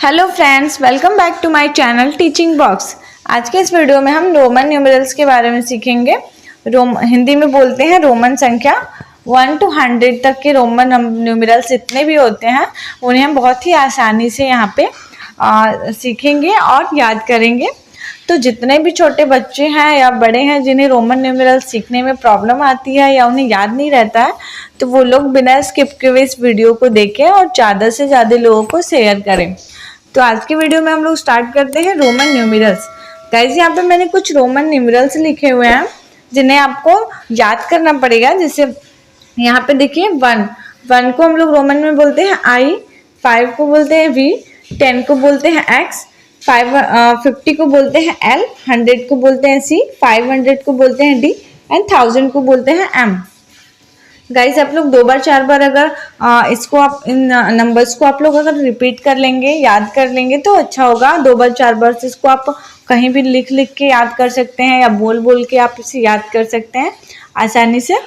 Hello friends, welcome back to my channel teaching box. आज के इस वीडियो में हम रोमन न्यूमेरल्स के बारे में सीखेंगे। हिंदी में बोलते हैं रोमन संख्या। 1 to 100 तक के रोमन न्यूमेरल्स जितने भी होते हैं उन्हें हम बहुत ही आसानी से यहाँ पे सीखेंगे और याद करेंगे। तो जितने भी छोटे बच्चे हैं या बड़े हैं जिन्हें रोमन न्यूमेरल्स सीखने में प्रॉब्लम आती है या उन्हें याद नहीं रहता है, तो वो लोग बिना स्किप किए हुए इस वीडियो को देखें और ज़्यादा से ज़्यादा लोगों को शेयर करें। तो आज की वीडियो में हम लोग स्टार्ट करते हैं रोमन न्यूमेरल्स। गाइस, यहाँ पे मैंने कुछ रोमन न्यूमेरल्स लिखे हुए हैं जिन्हें आपको याद करना पड़ेगा। जैसे यहाँ पे देखिए 1 को हम लोग रोमन में बोलते हैं आई, 5 को बोलते हैं वी, 10 को बोलते हैं एक्स, 50 को बोलते हैं एल, 100 को बोलते हैं सी, 500 को बोलते हैं डी एंड 1000 को बोलते हैं एम। गाइस, आप लोग 2 बार 4 बार अगर इसको आप इन नंबर्स को आप लोग अगर रिपीट कर लेंगे, याद कर लेंगे तो अच्छा होगा। 2 बार 4 बार से इसको आप कहीं भी लिख के याद कर सकते हैं या बोल के आप इसे याद कर सकते हैं आसानी से।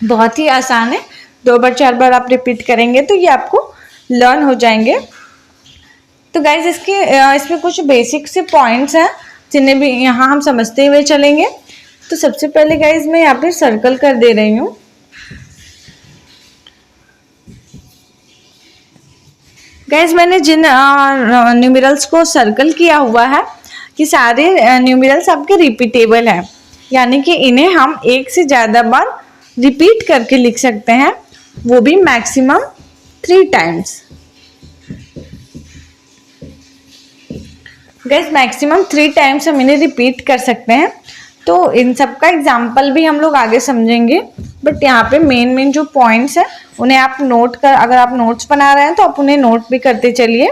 बहुत ही आसान है। 2 बार 4 बार आप रिपीट करेंगे तो ये आपको लर्न हो जाएंगे। तो गाइज इसमें कुछ बेसिक से पॉइंट्स हैं जिन्हें भी यहाँ हम समझते हुए चलेंगे। तो सबसे पहले गाइज मैं यहाँ पे सर्कल कर दे रही हूँ। गाइज, मैंने जिन न्यूमेरल्स को सर्कल किया हुआ है कि सारे न्यूमेरल्स आपके रिपीटेबल हैं, यानी कि इन्हें हम एक से ज़्यादा बार रिपीट करके लिख सकते हैं, वो भी maximum 3 times. Guys, maximum 3 times हम इन्हें रिपीट कर सकते हैं। तो इन सब का एग्जाम्पल भी हम लोग आगे समझेंगे, बट यहाँ पे मेन जो पॉइंट्स हैं उन्हें आप नोट कर, अगर आप नोट्स बना रहे हैं तो आप उन्हें नोट भी करते चलिए।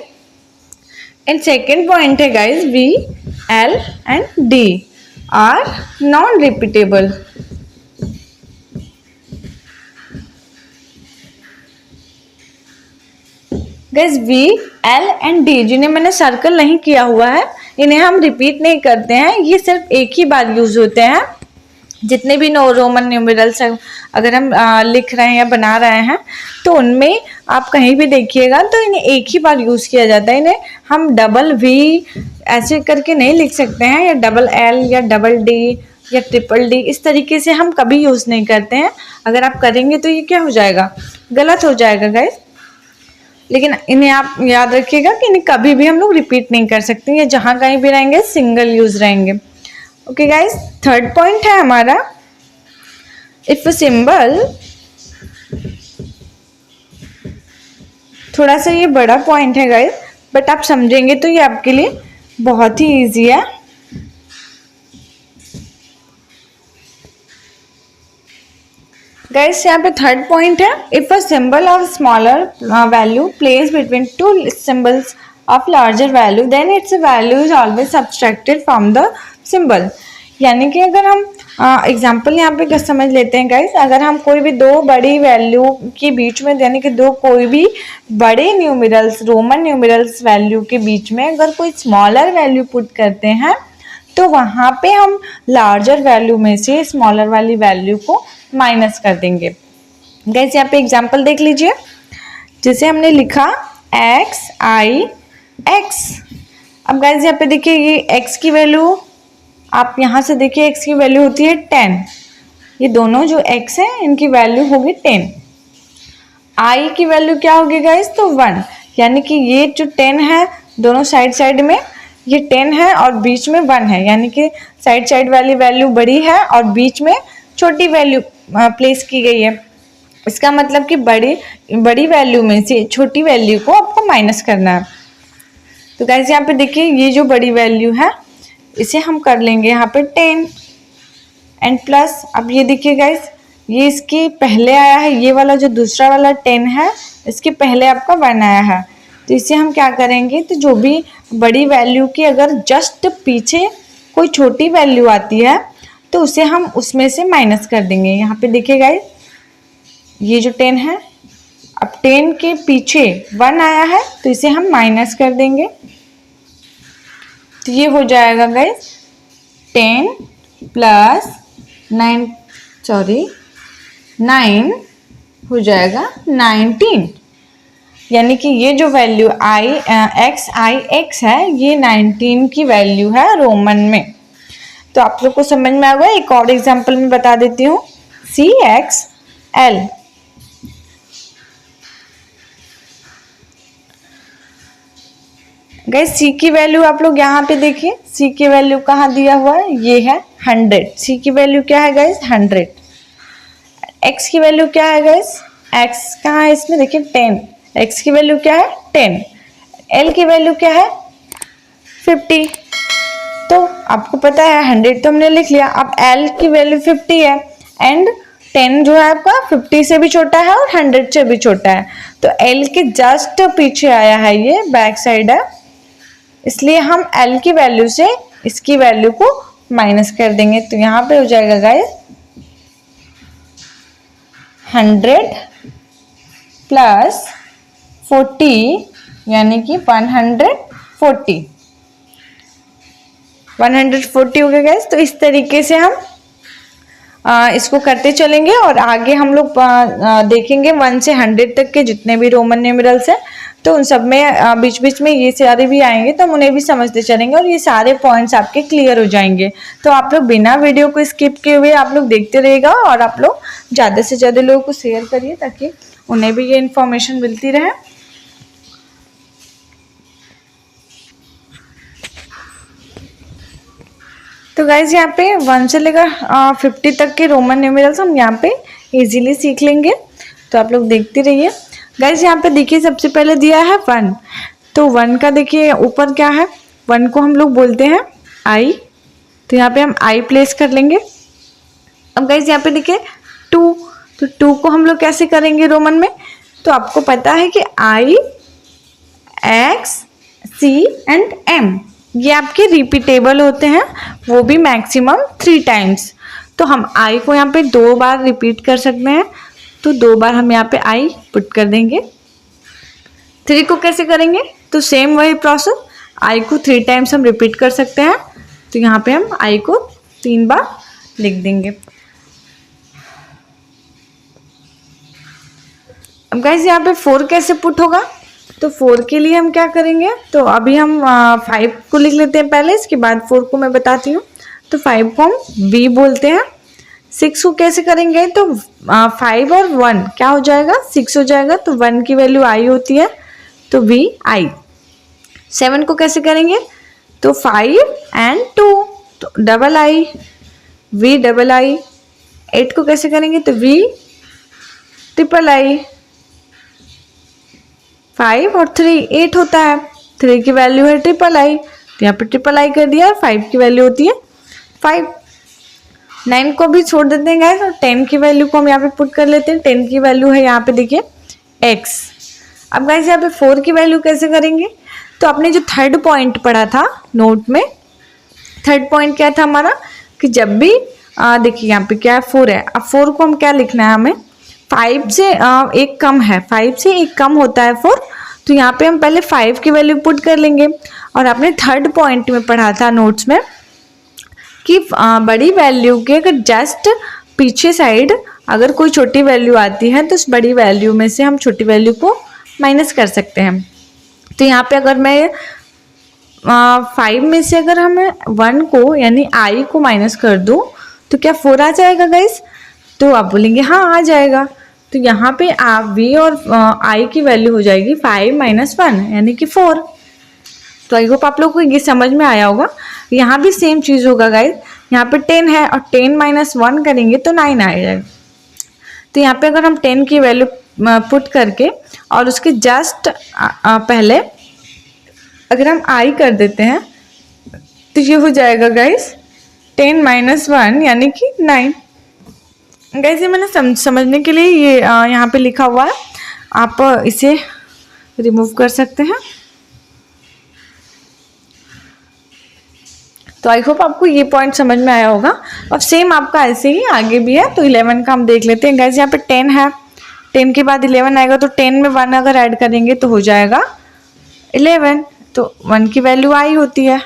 एंड सेकेंड पॉइंट है guys, V, L and D are non repeatable. Guys, V, L and D जिन्हें मैंने सर्कल नहीं किया हुआ है, इन्हें हम रिपीट नहीं करते हैं। ये सिर्फ एक ही बार यूज होते हैं। जितने भी रोमन न्यूमेरल्स अगर हम लिख रहे हैं या बना रहे हैं तो उनमें आप कहीं भी देखिएगा तो इन्हें एक ही बार यूज किया जाता है। इन्हें हम डबल वी ऐसे करके नहीं लिख सकते हैं, या डबल एल या डबल डी या ट्रिपल डी, इस तरीके से हम कभी यूज नहीं करते हैं। अगर आप करेंगे तो ये क्या हो जाएगा, गलत हो जाएगा गाइस। लेकिन इन्हें आप याद रखिएगा कि इन्हें कभी भी हम लोग रिपीट नहीं कर सकते, या जहां कहीं भी रहेंगे सिंगल यूज रहेंगे। ओके गाइस, थर्ड पॉइंट है हमारा, इफ अ सिंबल, थोड़ा सा ये बड़ा पॉइंट है गाइस, बट आप समझेंगे तो ये आपके लिए बहुत ही इजी है। गाइस, यहाँ पे थर्ड पॉइंट है, if a symbol of smaller value place between 2 symbols of larger value then its value is always subtracted from the symbol. यानी कि अगर हम एग्जाम्पल यहाँ पे समझ लेते हैं गाइस, अगर हम कोई भी 2 बड़ी वैल्यू के बीच में, यानी कि कोई भी बड़े न्यूमेरल्स, रोमन न्यूमेरल्स वैल्यू के बीच में अगर कोई स्मॉलर वैल्यू पुट करते हैं तो वहाँ पे हम लार्जर वैल्यू में से स्मॉलर वाली वैल्यू को माइनस कर देंगे। गाइस, यहाँ पे एग्जाम्पल देख लीजिए। जैसे हमने लिखा एक्स आई एक्स। अब गाइस, यहाँ पे देखिए ये एक्स की वैल्यू, आप यहाँ से देखिए एक्स की वैल्यू होती है 10। ये दोनों जो एक्स है इनकी वैल्यू होगी 10। आई की वैल्यू क्या होगी गाइस, तो 1। यानी कि ये जो 10 है दोनों साइड में, ये 10 है और बीच में 1 है, यानी कि साइड वाली वैल्यू बड़ी है और बीच में छोटी वैल्यू प्लेस की गई है। इसका मतलब कि बड़ी वैल्यू में से छोटी वैल्यू को आपको माइनस करना है। तो गाइस, यहाँ पे देखिए ये जो बड़ी वैल्यू है इसे हम कर लेंगे यहाँ पे 10 एंड प्लस, अब ये देखिए गाइस, ये इसके पहले आया है, ये वाला जो दूसरा वाला 10 है इसके पहले आपका 1 आया है। तो इसे हम क्या करेंगे, तो जो भी बड़ी वैल्यू की अगर जस्ट पीछे कोई छोटी वैल्यू आती है तो उसे हम उसमें से माइनस कर देंगे। यहाँ पे देखिए गाइस, ये जो 10 है, अब 10 के पीछे 1 आया है तो इसे हम माइनस कर देंगे। तो ये हो जाएगा गाइस 10 प्लस 9 हो जाएगा 19। यानी कि ये जो वैल्यू x है ये 19 की वैल्यू है रोमन में। तो आप लोग को समझ में आ गया। एक और एग्जांपल में बता देती हूँ, CXL। गाइस C की वैल्यू आप लोग यहाँ पे देखिए, C की वैल्यू कहाँ दिया हुआ है, ये है 100। C की वैल्यू क्या है गाइस, 100। X की वैल्यू क्या है गाइस, X कहाँ है इसमें, देखिए 10। X की वैल्यू क्या है 10। L की वैल्यू क्या है 50। तो आपको पता है 100 तो हमने लिख लिया। अब L की वैल्यू 50 है एंड 10 जो है आपका 50 से भी छोटा है और 100 से भी छोटा है। तो L के जस्ट पीछे आया है, ये बैक साइड है, इसलिए हम L की वैल्यू से इसकी वैल्यू को माइनस कर देंगे। तो यहाँ पे हो जाएगा गाइस 100 प्लस 40 यानी कि 140 हो गया गाइस। तो इस तरीके से हम इसको करते चलेंगे और आगे हम लोग देखेंगे 1 से 100 तक के जितने भी रोमन न्यूमेरल्स हैं, तो उन सब में बीच बीच में ये सारे भी आएंगे, तो हम उन्हें भी समझते चलेंगे और ये सारे पॉइंट्स आपके क्लियर हो जाएंगे। तो आप लोग बिना वीडियो को स्किप किए हुए आप लोग देखते रहिएगा और आप लोग ज़्यादा से ज़्यादा लोगों को शेयर करिए ताकि उन्हें भी ये इन्फॉर्मेशन मिलती रहे। तो गाइज यहाँ पे 1 से लेकर 50 तक के रोमन न्यूमेरल्स हम यहाँ पे इजीली सीख लेंगे। तो आप लोग देखते रहिए। गाइज यहाँ पे देखिए सबसे पहले दिया है 1। तो 1 का देखिए ऊपर क्या है, 1 को हम लोग बोलते हैं I। तो यहाँ पे हम I प्लेस कर लेंगे। अब गाइज यहाँ पे देखिए 2। तो 2 को हम लोग कैसे करेंगे रोमन में, तो आपको पता है कि I, X, C and M ये आपके रिपीटेबल होते हैं, वो भी मैक्सिमम 3 टाइम्स। तो हम I को यहाँ पे 2 बार रिपीट कर सकते हैं, तो 2 बार हम यहाँ पे I पुट कर देंगे। 3 को कैसे करेंगे, तो सेम वही प्रोसेस, I को 3 टाइम्स हम रिपीट कर सकते हैं, तो यहाँ पे हम I को 3 बार लिख देंगे। अब गाइस यहाँ पे 4 कैसे पुट होगा, तो 4 के लिए हम क्या करेंगे, तो अभी हम 5 को लिख लेते हैं पहले, इसके बाद 4 को मैं बताती हूँ। तो 5 को हम V बोलते हैं। 6 को कैसे करेंगे, तो 5 और 1 क्या हो जाएगा, 6 हो जाएगा, तो 1 की वैल्यू I होती है, तो V I। 7 को कैसे करेंगे, तो 5 एंड 2 तो double I, V double I। 8 को कैसे करेंगे, तो V ट्रिपल I। 5 और 3 8 होता है, 3 की वैल्यू है ट्रिपल I, तो यहाँ पे ट्रिपल I कर दिया। 5 की वैल्यू होती है 5। 9 को भी छोड़ देते हैं गाइस और 10 की वैल्यू को हम यहाँ पे पुट कर लेते हैं। 10 की वैल्यू है यहाँ पे देखिए X। अब गाइस यहाँ पे 4 की वैल्यू कैसे करेंगे, तो आपने जो थर्ड पॉइंट पढ़ा था नोट में, थर्ड पॉइंट क्या था हमारा, कि जब भी देखिए यहाँ पे क्या है 4 है। अब 4 को हम क्या लिखना है, हमें 5 से एक कम है, 5 से एक कम होता है 4, तो यहाँ पे हम पहले 5 की वैल्यू पुट कर लेंगे। और आपने थर्ड पॉइंट में पढ़ा था नोट्स में कि बड़ी वैल्यू के अगर जस्ट पीछे साइड अगर कोई छोटी वैल्यू आती है तो उस बड़ी वैल्यू में से हम छोटी वैल्यू को माइनस कर सकते हैं। तो यहाँ पे अगर मैं 5 में से अगर हमें 1 को यानी I को माइनस कर दूँ तो क्या 4 आ जाएगा गाइस, तो आप बोलेंगे हाँ आ जाएगा। तो यहाँ पे आप V और I की वैल्यू हो जाएगी 5 माइनस 1 यानी कि 4। तो आई होप आप लोगों को ये समझ में आया होगा। यहाँ भी सेम चीज़ होगा गाइस, यहाँ पे 10 है और 10 माइनस 1 करेंगे तो 9 आ जाएगा। तो यहाँ पे अगर हम 10 की वैल्यू पुट करके और उसके जस्ट पहले अगर हम I कर देते हैं तो ये हो जाएगा गाइस 10 माइनस 1 यानी कि 9। गाइस ये मैंने समझने के लिए ये यहाँ पे लिखा हुआ है, आप इसे रिमूव कर सकते हैं। तो आई होप आपको ये पॉइंट समझ में आया होगा। अब सेम आपका ऐसे ही आगे भी है। तो 11 का हम देख लेते हैं गाइस, यहाँ पे 10 है, 10 के बाद 11 आएगा तो 10 में 1 अगर ऐड करेंगे तो हो जाएगा 11। तो 1 की वैल्यू I होती है,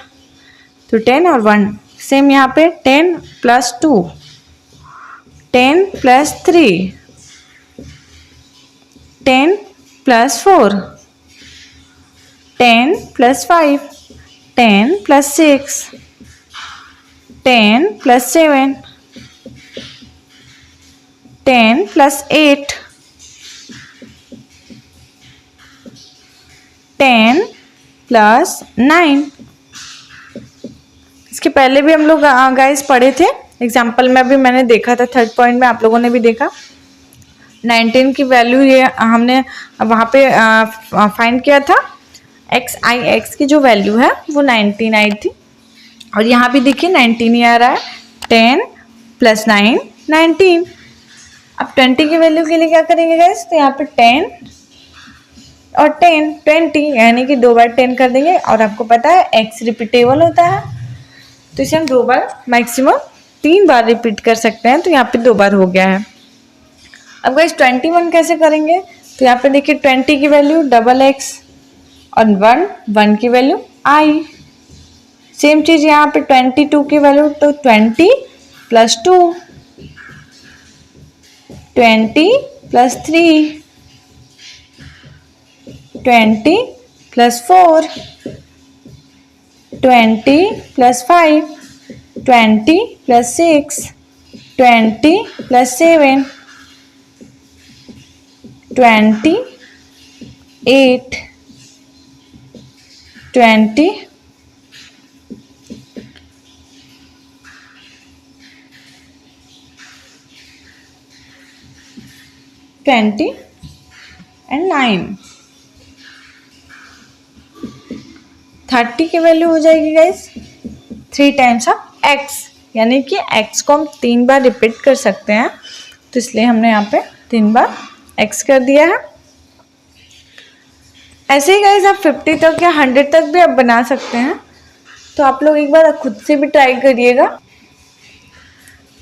तो 10 और 1 सेम यहाँ पे 10 plus 2, 10 plus 3, 10 plus 4, 10 plus 5, 10 plus 6, 10 plus 7, 10 plus 8, 10 plus 9। इसके पहले भी हम लोग गाइस पढ़े थे, एग्जाम्पल में भी मैंने देखा था, थर्ड पॉइंट में आप लोगों ने भी देखा। 19 की वैल्यू ये हमने वहाँ पे फाइंड किया था। x की जो वैल्यू है वो 19 आई थी, और यहाँ भी देखिए 19 ही आ रहा है। 10 प्लस 9, 19। अब 20 की वैल्यू के लिए क्या करेंगे गाइस, तो यहाँ पे 10 और 10 20, यानी कि 2 बार 10 कर देंगे। और आपको पता है x रिपीटेबल होता है, तो इसे हम 2 बार मैक्सिमम 3 बार रिपीट कर सकते हैं, तो यहाँ पे 2 बार हो गया है। अब गाइस 21 कैसे करेंगे, तो यहाँ पे देखिए 20 की वैल्यू डबल x और 1 की वैल्यू i। सेम चीज यहाँ पे 22 की वैल्यू, तो 20 plus 2, 20 plus 3, 20 plus 4, 20 plus 5, 20 plus 6, 20 plus 7, 28, 20, 20 and 9। 30 की वैल्यू हो जाएगी गाइस 3 टाइम्स ऑफ x, यानी कि x को हम 3 बार रिपीट कर सकते हैं, तो इसलिए हमने यहाँ पे 3 बार x कर दिया है। ऐसे ही गाइस आप 50 तक या 100 तक भी आप बना सकते हैं, तो आप लोग एक बार खुद से भी ट्राई करिएगा।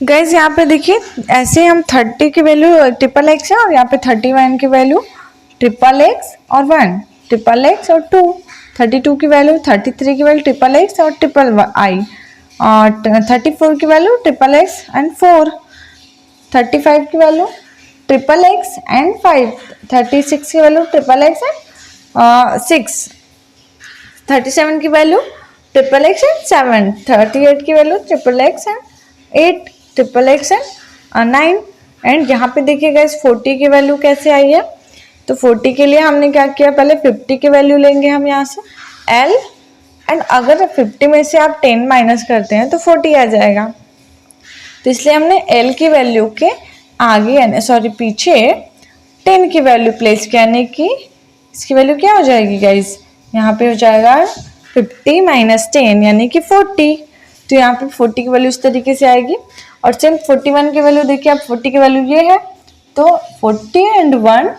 गाइस यहाँ पे देखिए ऐसे हम 30 की वैल्यू ट्रिपल x है, और यहाँ पे 31 की वैल्यू ट्रिपल x और 1, ट्रिपल x और 2, 32 की वैल्यू, 33 की वैल्यू ट्रिपल x और ट्रिपल i, और 34 की वैल्यू ट्रिपल x एंड 4, 35 की वैल्यू ट्रिपल x एंड 5, 36 की वैल्यू ट्रिपल x एंड 6, 37 की वैल्यू ट्रिपल x एंड 7, 38 की value triple x and 8, triple x and 9। And यहाँ पे देखिए गाइस 40 की वैल्यू कैसे आई है, तो 40 के लिए हमने क्या किया, पहले 50 की वैल्यू लेंगे हम यहाँ से L, एंड अगर 50 में से आप 10 माइनस करते हैं तो 40 आ जाएगा, तो इसलिए हमने L की वैल्यू के आगे यानी सॉरी पीछे 10 की वैल्यू प्लेस किया, यानी कि इसकी वैल्यू क्या हो जाएगी गाइस, यहाँ पे हो जाएगा 50 माइनस 10 यानी कि 40, तो यहाँ पे 40 की वैल्यू इस तरीके से आएगी। और सेम 41 की वैल्यू देखिए, आप 40 की वैल्यू ये है, तो 40 एंड 1,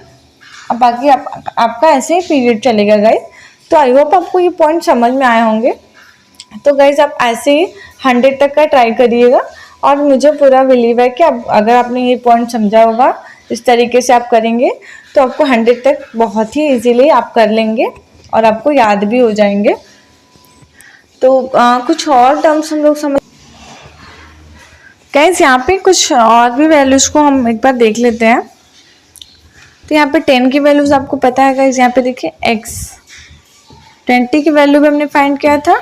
अब बाकी आपका ऐसे ही पीरियड चलेगा गाइस। तो आई होप आपको ये पॉइंट समझ में आए होंगे। तो गाइस आप ऐसे ही 100 तक का ट्राई करिएगा, और मुझे पूरा बिलीव है कि अगर आपने ये पॉइंट समझा होगा, इस तरीके से आप करेंगे तो आपको 100 तक बहुत ही इजीली आप कर लेंगे और आपको याद भी हो जाएंगे। तो कुछ और टर्म्स हम लोग समझ गाइस, यहाँ पे कुछ और भी वैल्यूज को हम एक बार देख लेते हैं। तो यहाँ पे 10 की वैल्यूज आपको पता है गाइस, यहाँ पे देखिए x, 20 की वैल्यू भी हमने फाइंड किया था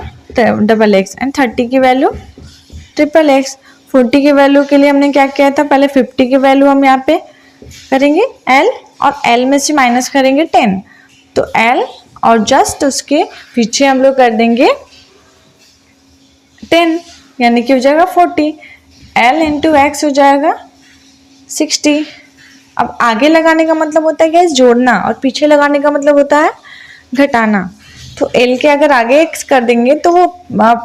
डबल x, एंड 30 की वैल्यू ट्रिपल x। 40 की वैल्यू के लिए हमने क्या किया था, पहले 50 की वैल्यू हम यहाँ पे करेंगे L, और L में से माइनस करेंगे 10, तो L और जस्ट उसके पीछे हम लोग कर देंगे 10, यानी कि हो जाएगा 40। L इंटू एक्स हो जाएगा 60। अब आगे लगाने का मतलब होता है गैस जोड़ना, और पीछे लगाने का मतलब होता है घटाना। तो L के अगर आगे x कर देंगे तो वो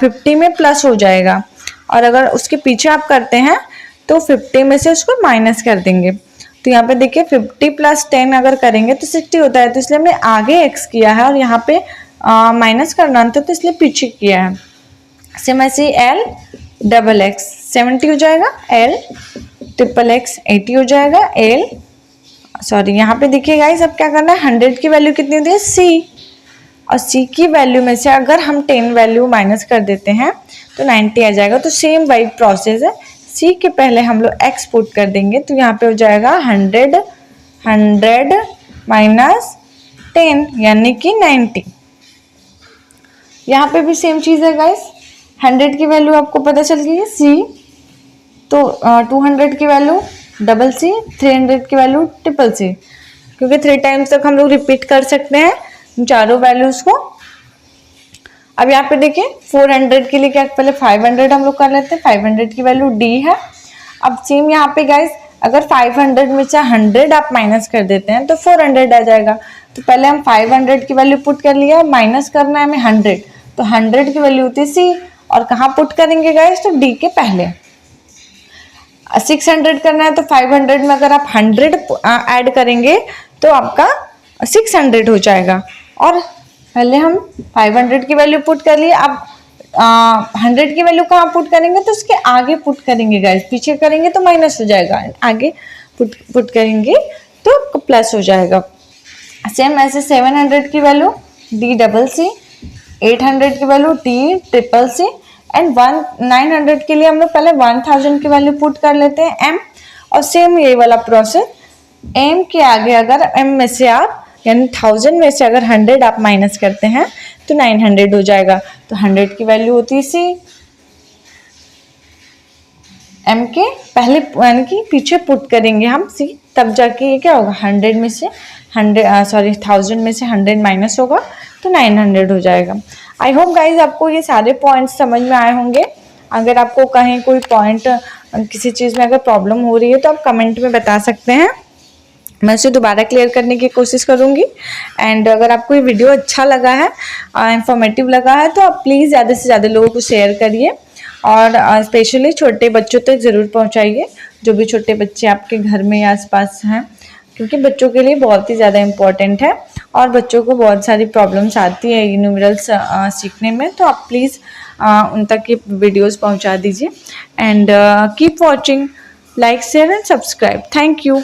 50 में प्लस हो जाएगा, और अगर उसके पीछे आप करते हैं तो 50 में से उसको माइनस कर देंगे। तो यहाँ पे देखिए 50 प्लस 10 अगर करेंगे तो 60 होता है, तो इसलिए हमने आगे x किया है और यहाँ पे माइनस करना था, तो इसलिए पीछे किया है। सेम ऐसे L डबल x 70 हो जाएगा, L ट्रिपल x 80 हो जाएगा, L सॉरी यहाँ पे देखिए गाइस अब क्या करना है, 100 की वैल्यू कितनी होती है C, और C की वैल्यू में से अगर हम 10 वैल्यू माइनस कर देते हैं तो 90 आ जाएगा। तो सेम वही प्रोसेस है, C के पहले हम लोग x पुट कर देंगे, तो यहाँ पे हो जाएगा 100 माइनस 10 यानी कि 90। यहाँ पे भी सेम चीज़ है गाइस, 100 की वैल्यू आपको पता चल गई है C, तो 200 की वैल्यू डबल C, 300 की वैल्यू ट्रिपल C, क्योंकि 3 टाइम्स तक हम लोग रिपीट कर सकते हैं इन चारों वैल्यूज को। अब यहाँ पे देखिए 400 के लिए क्या, पहले 500 हम लोग कर लेते हैं, 500 की वैल्यू D है। अब सेम यहाँ पे गाइस, अगर 500 में से 100 आप माइनस कर देते हैं तो 400 आ जाएगा। तो पहले हम 500 की वैल्यू पुट कर लिया, माइनस करना है हमें 100, तो 100 की वैल्यू होती है C, और कहाँ पुट करेंगे गाइस, तो D के पहले। 600 करना है तो 500 में अगर आप 100 ऐड करेंगे तो आपका 600 हो जाएगा, और पहले हम 500 की वैल्यू पुट कर लिए। अब 100 की वैल्यू कहाँ पुट करेंगे, तो उसके आगे पुट करेंगे गाइस, पीछे करेंगे तो माइनस हो जाएगा, आगे पुट करेंगे तो प्लस हो जाएगा। सेम ऐसे 700 की वैल्यू D डबल C, 800 की value D triple C, and 900 के लिए हम लोग पहले 1000 की वैल्यू पुट कर लेते हैं M, और सेम ये वाला प्रोसेस M के आगे अगर M में से आप यानी 1000 में से अगर 100 आप माइनस करते हैं तो 900 हो जाएगा। तो 100 की वैल्यू होती है C, M के पहले यानी कि पीछे पुट करेंगे हम C, तब जाके ये क्या होगा, 100 में से 1000 में से 100 माइनस होगा तो 900 हो जाएगा। आई होप गाइज आपको ये सारे पॉइंट्स समझ में आए होंगे। अगर आपको कहीं कोई पॉइंट किसी चीज़ में अगर प्रॉब्लम हो रही है तो आप कमेंट में बता सकते हैं, मैं उसे दोबारा क्लियर करने की कोशिश करूँगी। एंड अगर आपको ये वीडियो अच्छा लगा है, इंफॉर्मेटिव लगा है, तो आप प्लीज़ ज़्यादा से ज़्यादा लोगों को शेयर करिए, और स्पेशली छोटे बच्चों तक ज़रूर पहुँचाइए, जो भी छोटे बच्चे आपके घर में आसपास हैं, क्योंकि बच्चों के लिए बहुत ही ज़्यादा इम्पॉर्टेंट है और बच्चों को बहुत सारी प्रॉब्लम्स आती है न्यूमेरल्स सीखने में। तो आप प्लीज़ उन तक ये वीडियोस पहुंचा दीजिए। And keep watching, like share and subscribe. Thank you.